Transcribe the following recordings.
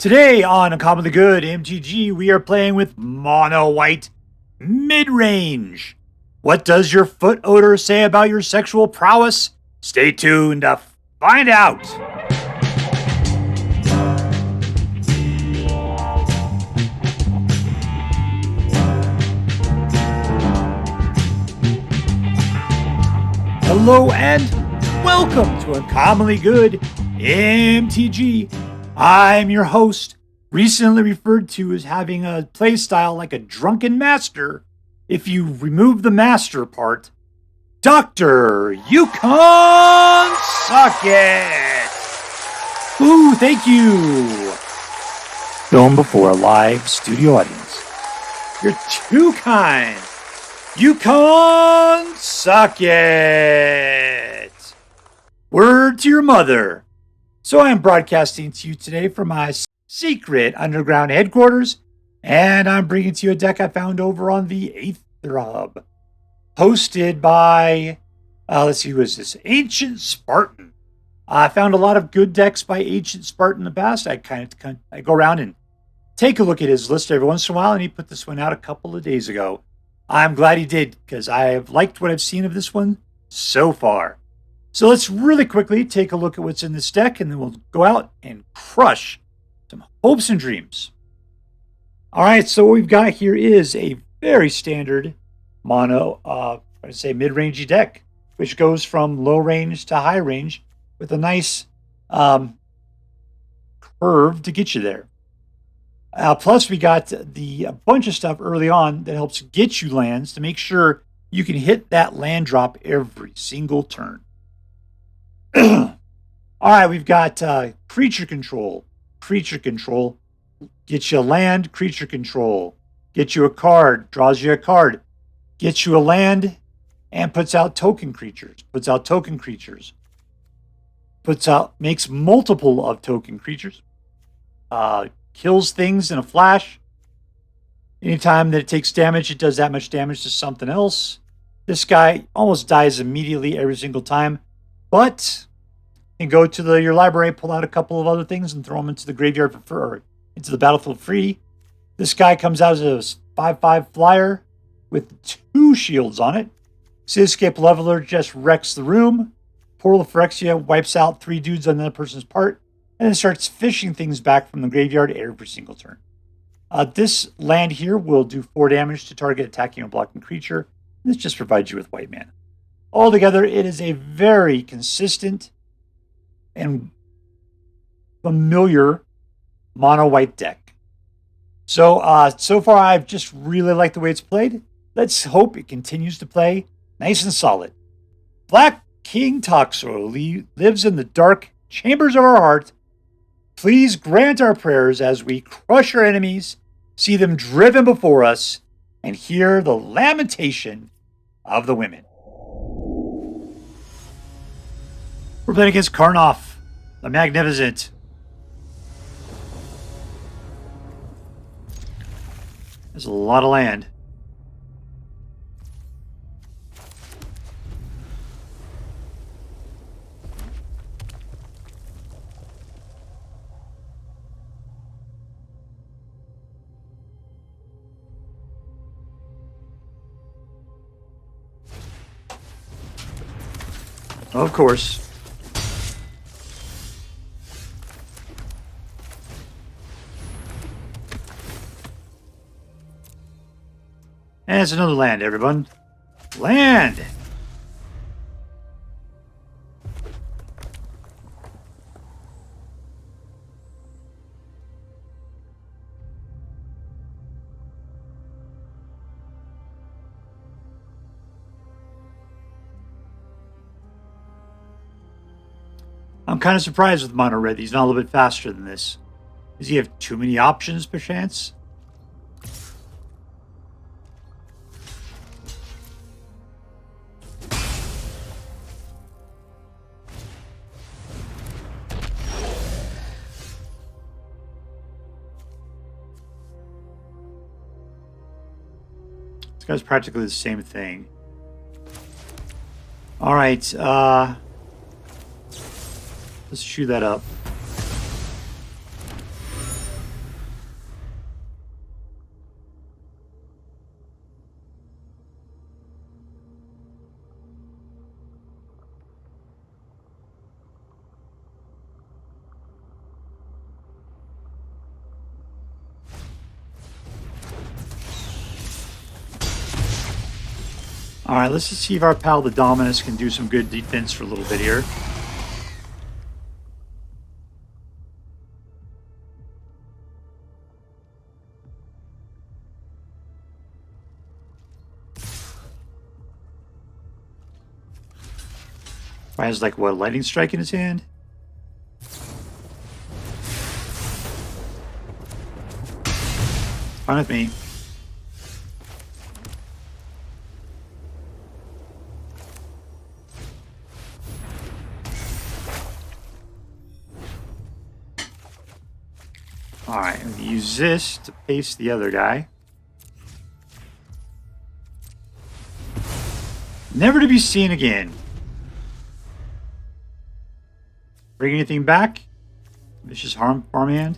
Today on Uncommonly Good MTG, we are playing with Mono White Mid-Range. What does your foot odor say about your sexual prowess? Stay tuned to find out. Hello and welcome to Uncommonly Good MTG. I'm your host, recently referred to as having a playstyle like a drunken master. If you remove the master part, Dr. Yukon Socket. Ooh, thank you. Filmed before a live studio audience. You're too kind. Yukon Socket. Word to your mother. So I am broadcasting to you today from my secret underground headquarters, and I'm bringing to you a deck I found over on the Aether Hub, hosted by, let's see, who is this? AncientSpartan. I found a lot of good decks by AncientSpartan in the past. I go around and take a look at his list every once in a while, and he put this one out a couple of days ago. I'm glad he did, because I've liked what I've seen of this one so far. So let's really quickly take a look at what's in this deck, and then we'll go out and crush some hopes and dreams. All right, so what we've got here is a very standard mono, mid-rangey deck, which goes from low range to high range with a nice curve to get you there. Plus, we got a bunch of stuff early on that helps get you lands to make sure you can hit that land drop every single turn. All right, we've got creature control. Creature control gets you a land. Creature control gets you a card, draws you a card, gets you a land, and puts out token creatures. Makes multiple of token creatures. Kills things in a flash. Anytime that it takes damage, it does that much damage to something else. This guy almost dies immediately every single time. But you can go to your library, pull out a couple of other things, and throw them into the graveyard or into the battlefield free. This guy comes out as a 5/5 flyer with 2 shields on it. Cityscape Leveler just wrecks the room. Portal of Phyrexia wipes out 3 dudes on another person's part, and then starts fishing things back from the graveyard every single turn. This land here will do 4 damage to target attacking or blocking creature. This just provides you with white mana. Altogether, it is a very consistent and familiar mono-white deck. So, so far, I've just really liked the way it's played. Let's hope it continues to play nice and solid. Black King Toxo lives in the dark chambers of our heart. Please grant our prayers as we crush our enemies, see them driven before us, and hear the lamentation of the women. We're playing against Carnof, the Magnificent. There's a lot of land. Of course. And it's another land, everyone. Land! I'm kind of surprised with Mono Red. He's not a little bit faster than this. Does he have too many options, perchance? This guy's practically the same thing. All right, let's chew that up. Alright, let's just see if our pal the Dominus can do some good defense for a little bit here. He has like what, lightning strike in his hand? Fine with me. Alright, I'm gonna use this to paste the other guy. Never to be seen again. Bring anything back? Ambitious Farmhand?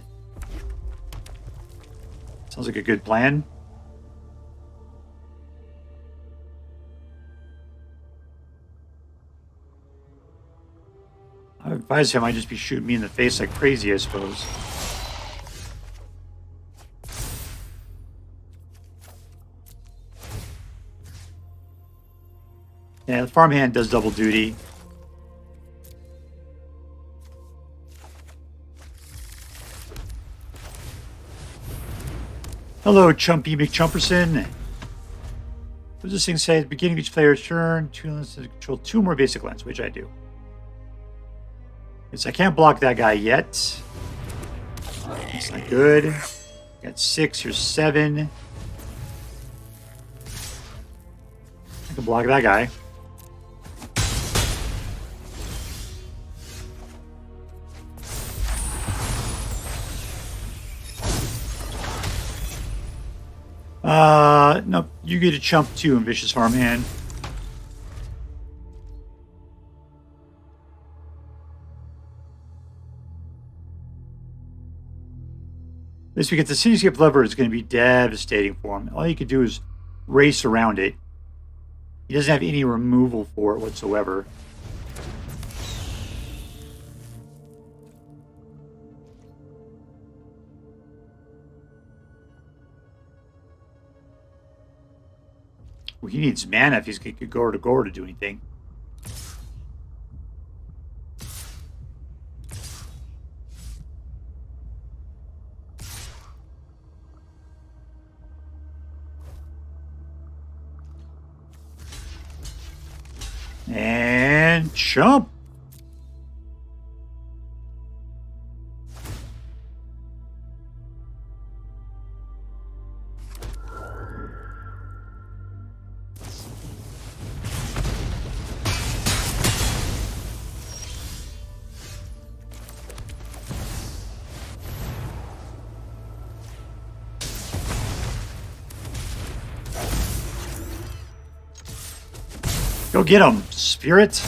Sounds like a good plan. I would advise him might just be shooting me in the face like crazy, I suppose. Yeah, the farmhand does double duty. Hello, Chumpy McChumperson. What does this thing say? At the beginning of each player's turn, 2 lands to control 2 more basic lands, which I do. Yes, I can't block that guy yet. That's not good. Got 6, here's 7. I can block that guy. No, you get a chump too, Ambitious Farmhand. At least we get the Cityscape Leveler is going to be devastating for him. All you can do is race around it. He doesn't have any removal for it whatsoever. Well, he needs mana if he's going to go to do anything. And jump. Go get him, Spirit.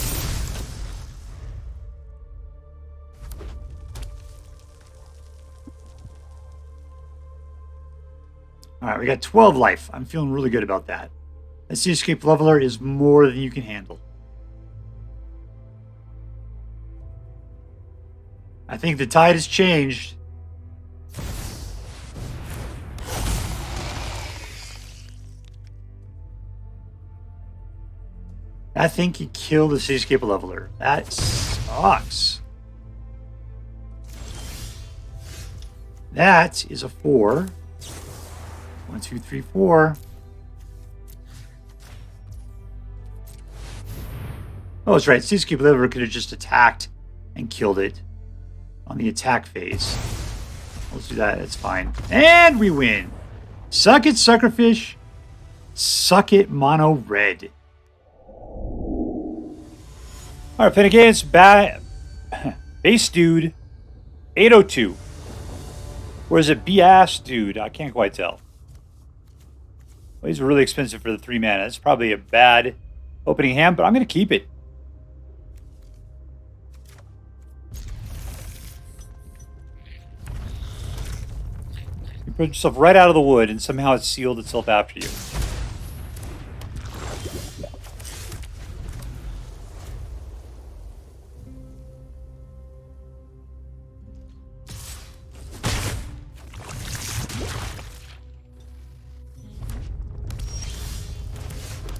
All right, we got 12 life. I'm feeling really good about that. That Cityscape Leveler is more than you can handle. I think the tide has changed. I think he killed the Cityscape Leveler. That sucks. That is a 4. 1, 2, 3, 4. Oh, that's right. Cityscape Leveler could have just attacked and killed it on the attack phase. Let's do that. That's fine. And we win. Suck it, Suckerfish. Suck it, Mono Red. All right, playing against Base Dude 802. Or is it BS Dude? I can't quite tell. Well, he's really expensive for the 3 mana. It's probably a bad opening hand, but I'm going to keep it. You put yourself right out of the wood, and somehow it sealed itself after you.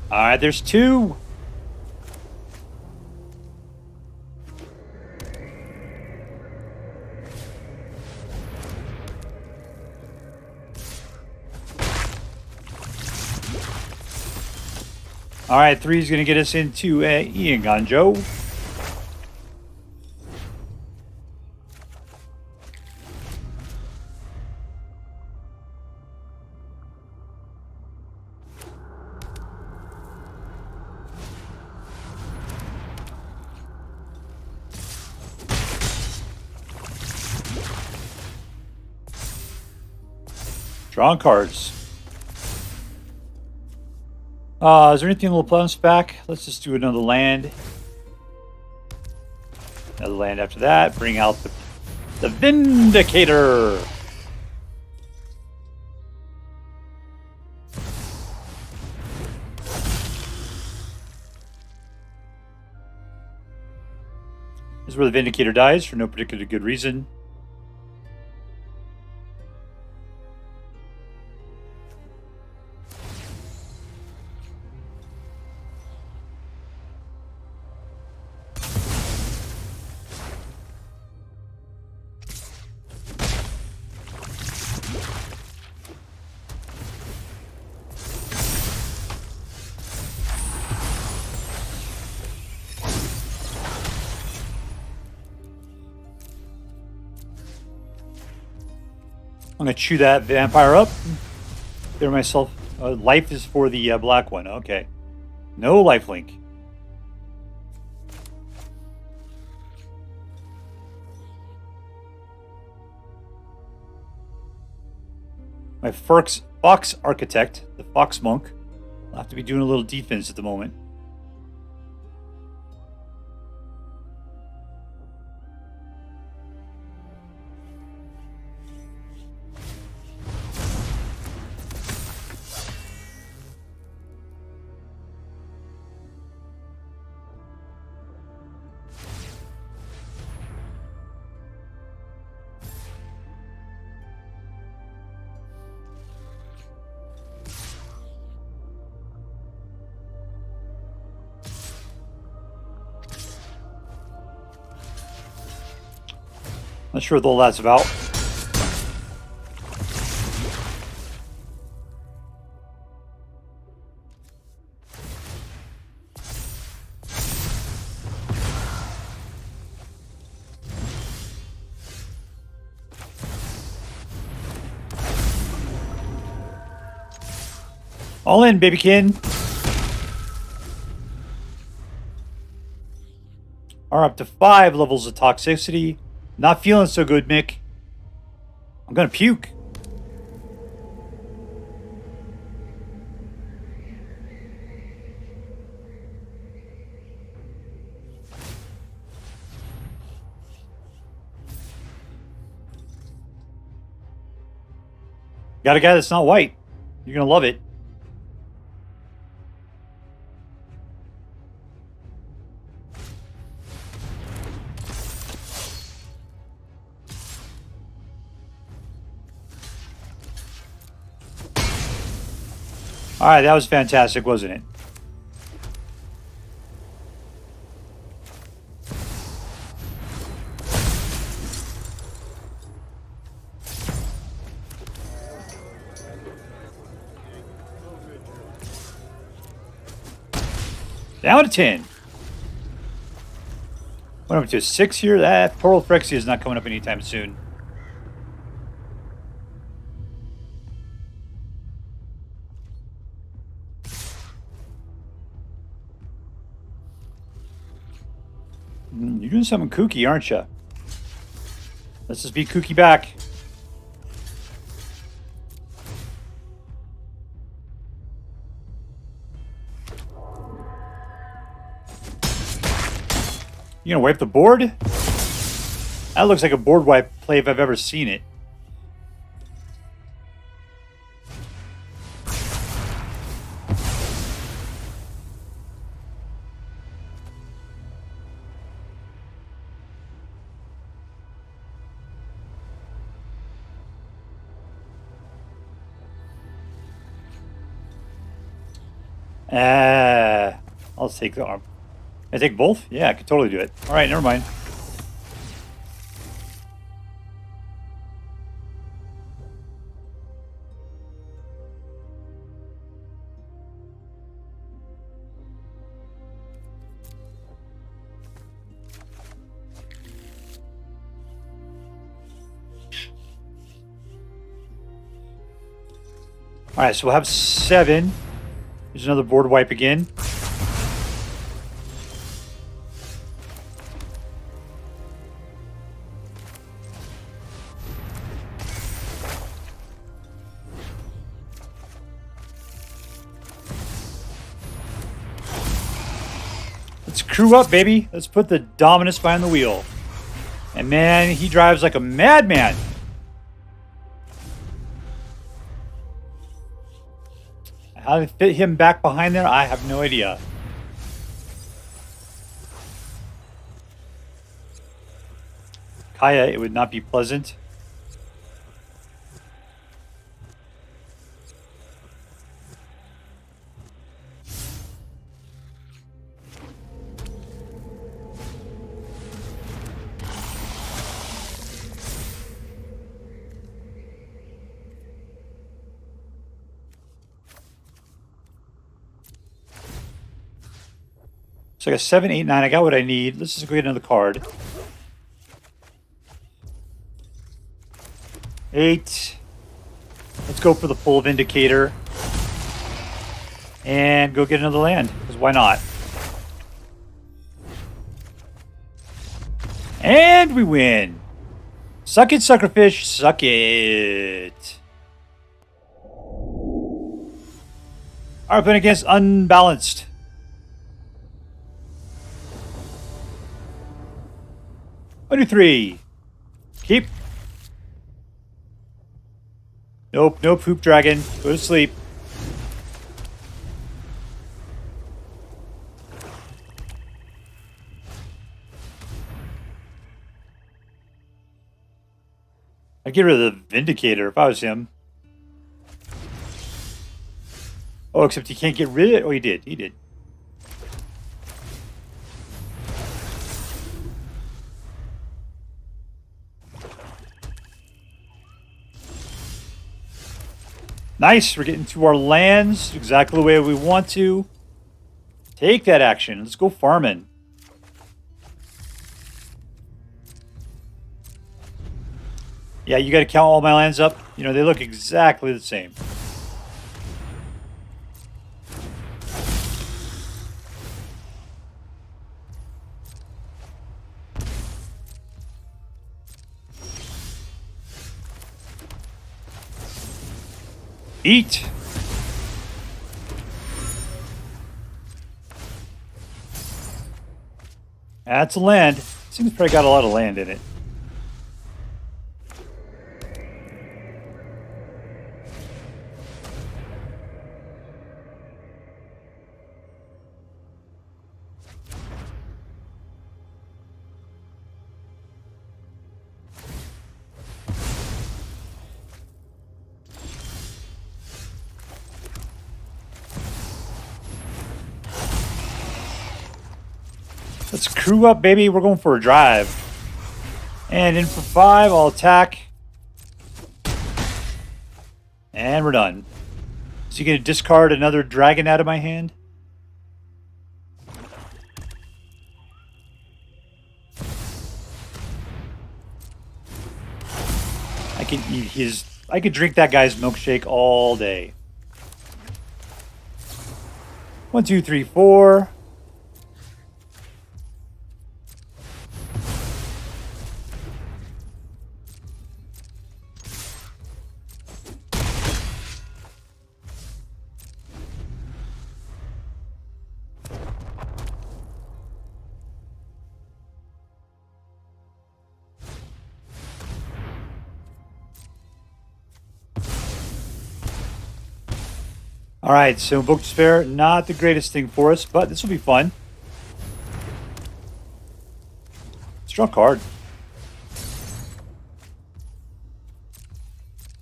All right, there's two. All right, 3 is going to get us into Eiganjo. Drawing cards. Is there anything a little plus back? Let's just do another land. Another land after that. Bring out the Vindicator. This is where the Vindicator dies for no particular good reason. I'm going to chew that vampire up. Clear myself. Life is for the black one. Okay. No lifelink. My Fox Architect, the Fox Monk, will have to be doing a little defense at the moment. Not sure what all that's about. All in, babykin. Are up to 5 levels of toxicity. Not feeling so good, Mick. I'm gonna puke. Got a guy that's not white. You're gonna love it. All right, that was fantastic, wasn't it? Down to 10. Went up to a 6 here. That poor old Phyrexia is not coming up anytime soon. You're doing something kooky, aren't you? Let's just be kooky back. You gonna wipe the board? That looks like a board wipe play if I've ever seen it. I'll take the arm. Can I take both? Yeah, I could totally do it. Alright, never mind. Alright, so we'll have 7. There's another board wipe again. Let's crew up, baby. Let's put the Dominus behind the wheel. And man, he drives like a madman. How to fit him back behind there, I have no idea. Kaya, it would not be pleasant. So I got 7, 8, 9. I got what I need. Let's just go get another card. 8. Let's go for the full Vindicator. And go get another land. Because why not? And we win. Suck it, suckerfish. Suck it. Alright, playing against Unbalanced. One, 2, 3. Keep. Nope, no poop dragon. Go to sleep. I'd get rid of the Vindicator if I was him. Oh, except he can't get rid of it. Oh, he did. He did. Nice, we're getting to our lands exactly the way we want to. Take that action. Let's go farming. Yeah, you got to count all my lands up. You know, they look exactly the same. Eat. That's a land. Seems probably got a lot of land in it. Let's crew up, baby. We're going for a drive. And in for 5, I'll attack. And we're done. So you going to discard another dragon out of my hand? I can eat his... I could drink that guy's milkshake all day. 1, 2, 3, 4. Alright, so Invoke Despair, not the greatest thing for us, but this will be fun. Strong card.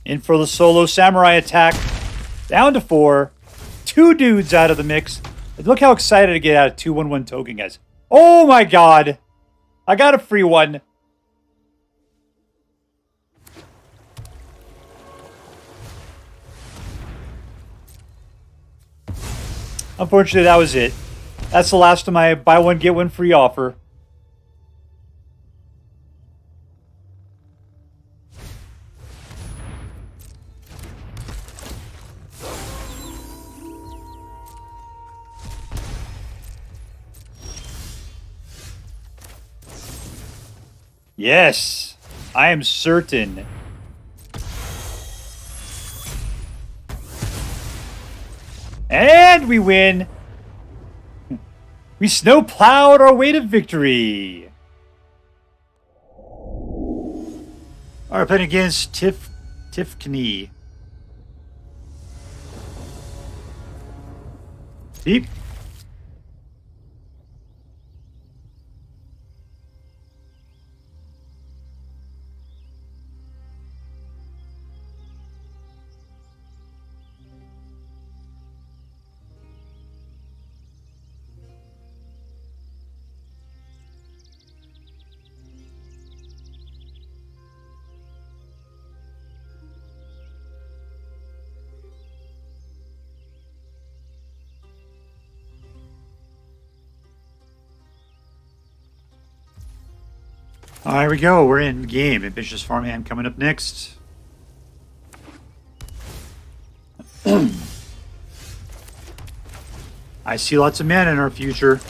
In for the solo samurai attack. Down to 4. 2 dudes out of the mix. Look how excited I get out of 2/1/1 token, guys. Oh my god. I got a free one. Unfortunately, that was it. That's the last of my buy one, get one free offer. Yes, I am certain. And we win. We snowplowed our way to victory. Alright, playing against tiffknee. Deep. All right, here we go. We're in game. Ambitious Farmhand coming up next. I see lots of mana in our future.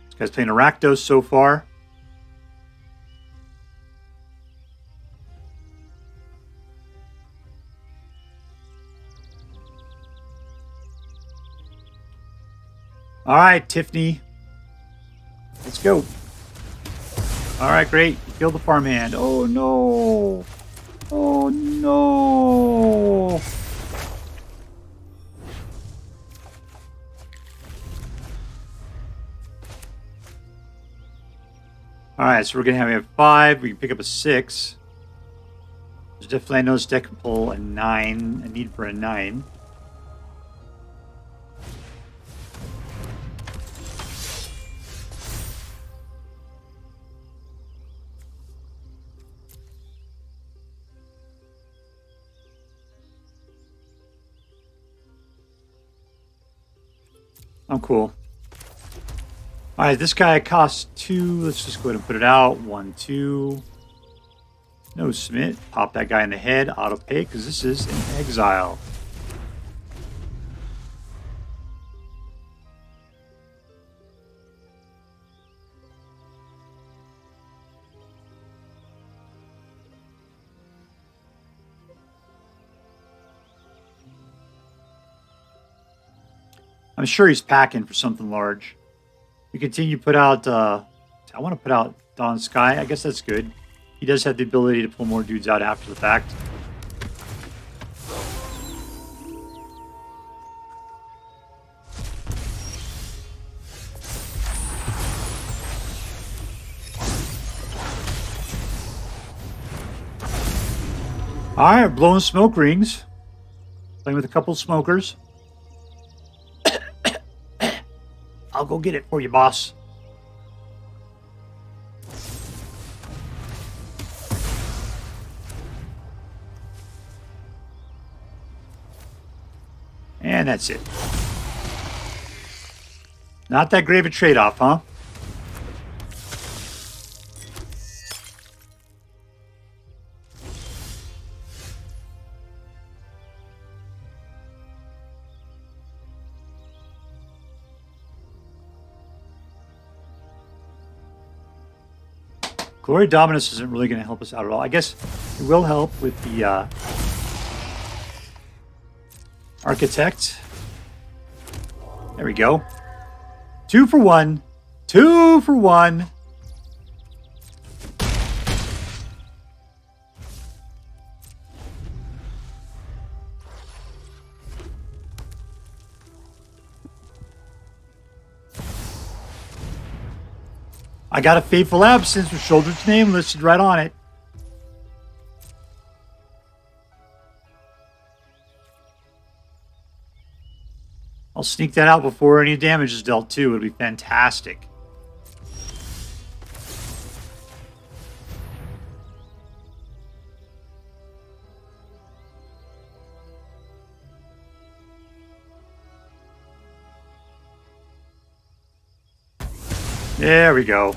This guy's playing a Rakdos so far. All right, tiffknee. Let's go. All right, great. You killed the farmhand. Oh, no. Oh, no. All right, so we're going to have 5. We can pick up a 6. There's definitely, I know this deck can pull a 9. A need for a 9. I'm cool. All right, this guy costs 2. Let's just go ahead and put it out. 1, 2. No Smith. Pop that guy in the head. Auto pay because this is an exile. I'm sure he's packing for something large. We continue to put out, I want to put out Dawn Sky. I guess that's good. He does have the ability to pull more dudes out after the fact. All right, blowing smoke rings. Playing with a couple smokers. I'll go get it for you, boss. And that's it. Not that great of a trade-off, huh? Glory Dominus isn't really going to help us out at all. I guess it will help with the Architect. There we go. 2 for 1. 2 for 1. I got a Fateful Absence with Shoulder's name listed right on it. I'll sneak that out before any damage is dealt too. It would be fantastic. There we go.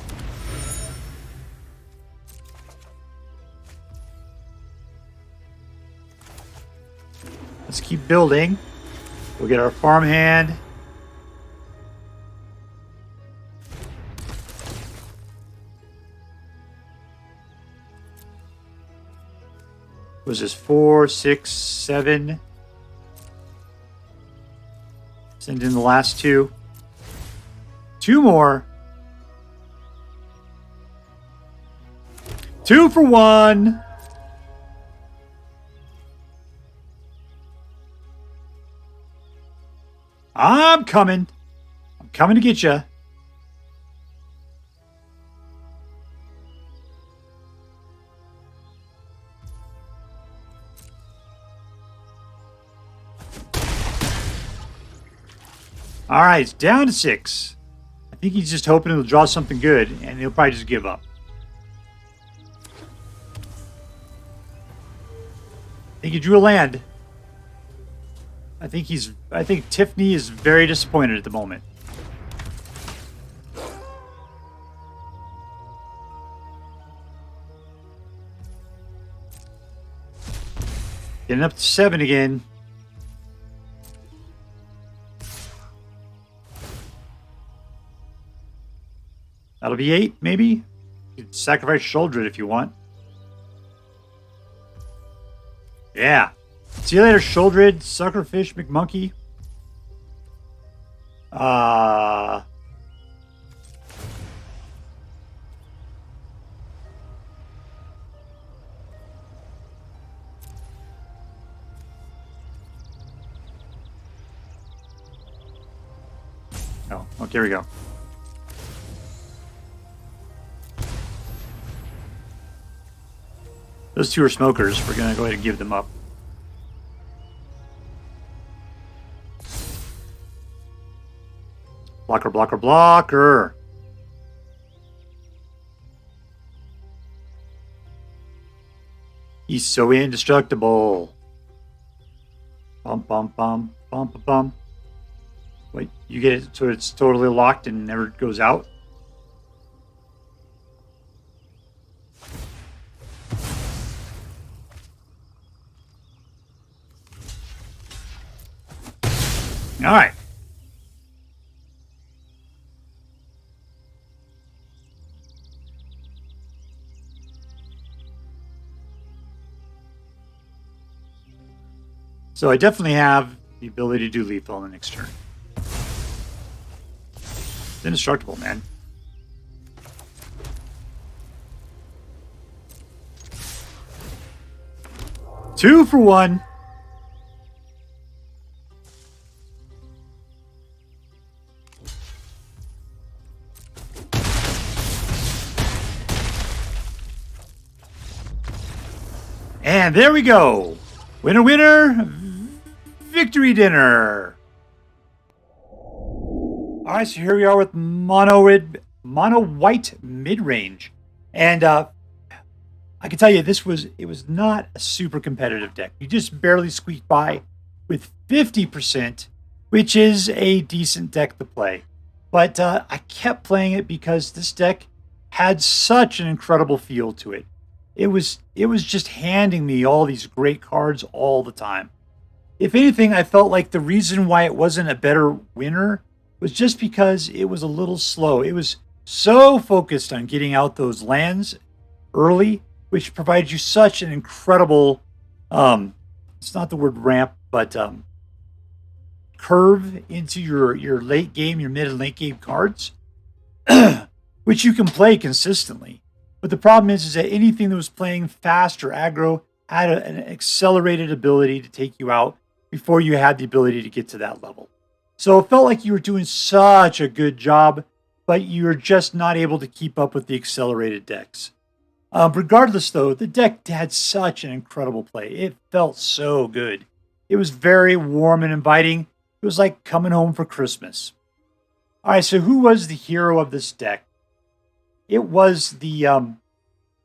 Let's keep building. We'll get our farmhand. Was this 4, 6, 7? Send in the last 2. 2 more. 2 for 1. I'm coming. I'm coming to get you. All right, it's down to 6. I think he's just hoping he'll draw something good, and he'll probably just give up. I think he drew a land. I think tiffknee is very disappointed at the moment. Getting up to 7 again. That'll be 8, maybe? You could sacrifice Shoulder if you want. Yeah. See you later, Shouldered, Suckerfish, McMonkey. Oh, okay, here we go. Those 2 are smokers. We're going to go ahead and give them up. Blocker, blocker, blocker. He's so indestructible. Bum, bum, bum, bum, bum, bum. Wait, you get it so it's totally locked and never goes out? All right. So I definitely have the ability to do lethal on the next turn. It's indestructible, man. Two for 1. And there we go. Winner, winner. Victory dinner. All right, so here we are with mono white mid-range. And I can tell you it was not a super competitive deck. You just barely squeaked by with 50%, which is a decent deck to play. But I kept playing it because this deck had such an incredible feel to it. It was just handing me all these great cards all the time. If anything, I felt like the reason why it wasn't a better winner was just because it was a little slow. It was so focused on getting out those lands early, which provides you such an incredible, it's not the word ramp, but curve into your late game, your mid and late game cards, which you can play consistently. But the problem is that anything that was playing fast or aggro had an accelerated ability to take you out before you had the ability to get to that level. So it felt like you were doing such a good job but you're just not able to keep up with the accelerated decks. Regardless, though, the deck had such an incredible play. It felt so good. It was very warm and inviting. It was like coming home for Christmas. All right, so who was the hero of this deck? It was the, I'm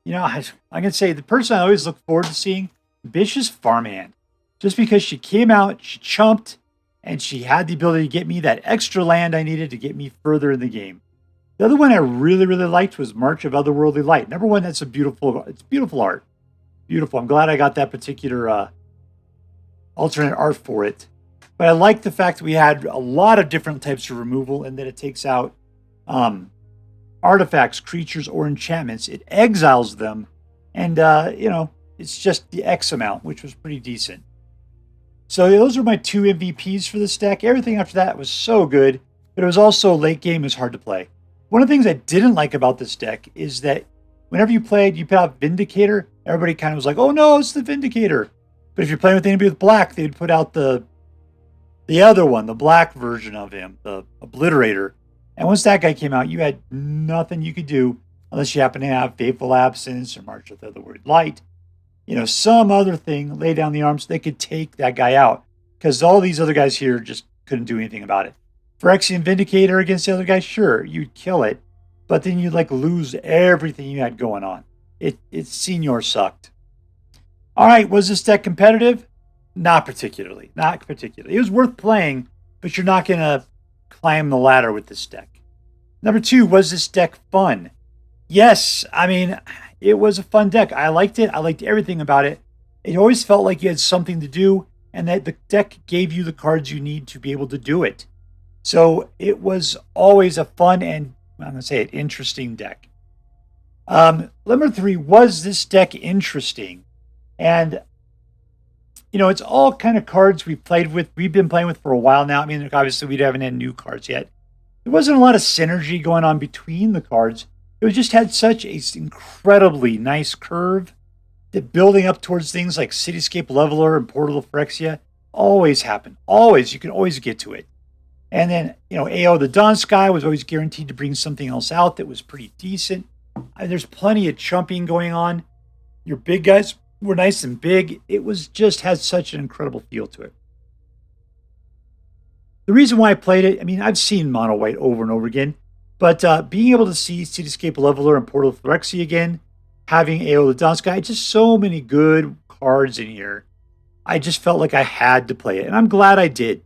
going to say the person I always look forward to seeing, Ambitious Farmhand. Just because she came out, she chumped, and she had the ability to get me that extra land I needed to get me further in the game. The other one I really, really liked was March of Otherworldly Light. Number one, it's beautiful art. Beautiful. I'm glad I got that particular alternate art for it. But I like the fact that we had a lot of different types of removal and that it takes out artifacts, creatures, or enchantments. It exiles them. And, it's just the X amount, which was pretty decent. So those are my 2 MVPs for this deck. Everything after that was so good, but it was also late game is hard to play. One of the things I didn't like about this deck is that whenever you played, you put out Vindicator, everybody kind of was like, oh no, it's the Vindicator. But if you're playing with anybody with black, they'd put out the other one, the black version of him, the Obliterator. And once that guy came out, you had nothing you could do unless you happen to have Fateful Absence or March of the Otherworldly Light. Some other thing, lay down the arms, they could take that guy out. Because all these other guys here just couldn't do anything about it. Phyrexian Vindicator against the other guy, sure, you'd kill it. But then you'd lose everything you had going on. It Senior sucked. All right, was this deck competitive? Not particularly. Not particularly. It was worth playing, but you're not going to climb the ladder with this deck. Number 2, was this deck fun? Yes, it was a fun deck. I liked it. I liked everything about it. It always felt like you had something to do, and that the deck gave you the cards you need to be able to do it. So it was always a fun and, I'm going to say it, interesting deck. Number 3, was this deck interesting? And, it's all kind of cards we've been playing with for a while now. Obviously we haven't had new cards yet. There wasn't a lot of synergy going on between the cards. It just had such an incredibly nice curve that building up towards things like Cityscape Leveler and Portal of Phyrexia always happen. Always. You can always get to it. And then, AO the Dawn Sky was always guaranteed to bring something else out that was pretty decent. There's plenty of chumping going on. Your big guys were nice and big. It was just had such an incredible feel to it. The reason why I played it, I've seen Mono White over and over again, but being able to see Cityscape Leveler and Portal of Phyrexia again, having AO the Dawn Sky, just so many good cards in here. I just felt like I had to play it, and I'm glad I did.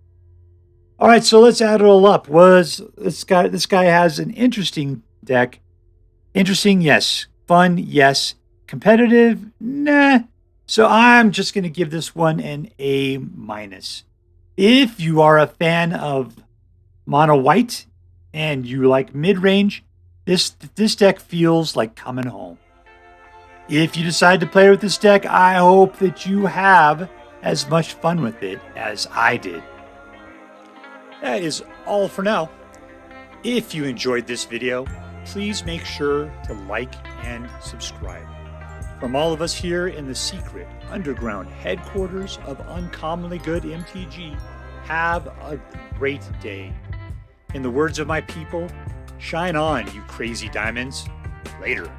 All right, so let's add it all up. This guy has an interesting deck. Interesting, yes. Fun, yes. Competitive, nah. So I'm just going to give this one an A-. If you are a fan of Mono White and you like mid-range, this deck feels like coming home. If you decide to play with this deck, I hope that you have as much fun with it as I did. That is all for now. If you enjoyed this video, please make sure to like and subscribe. From all of us here in the secret underground headquarters of Uncommonly Good MTG, have a great day. In the words of my people, shine on, you crazy diamonds. Later.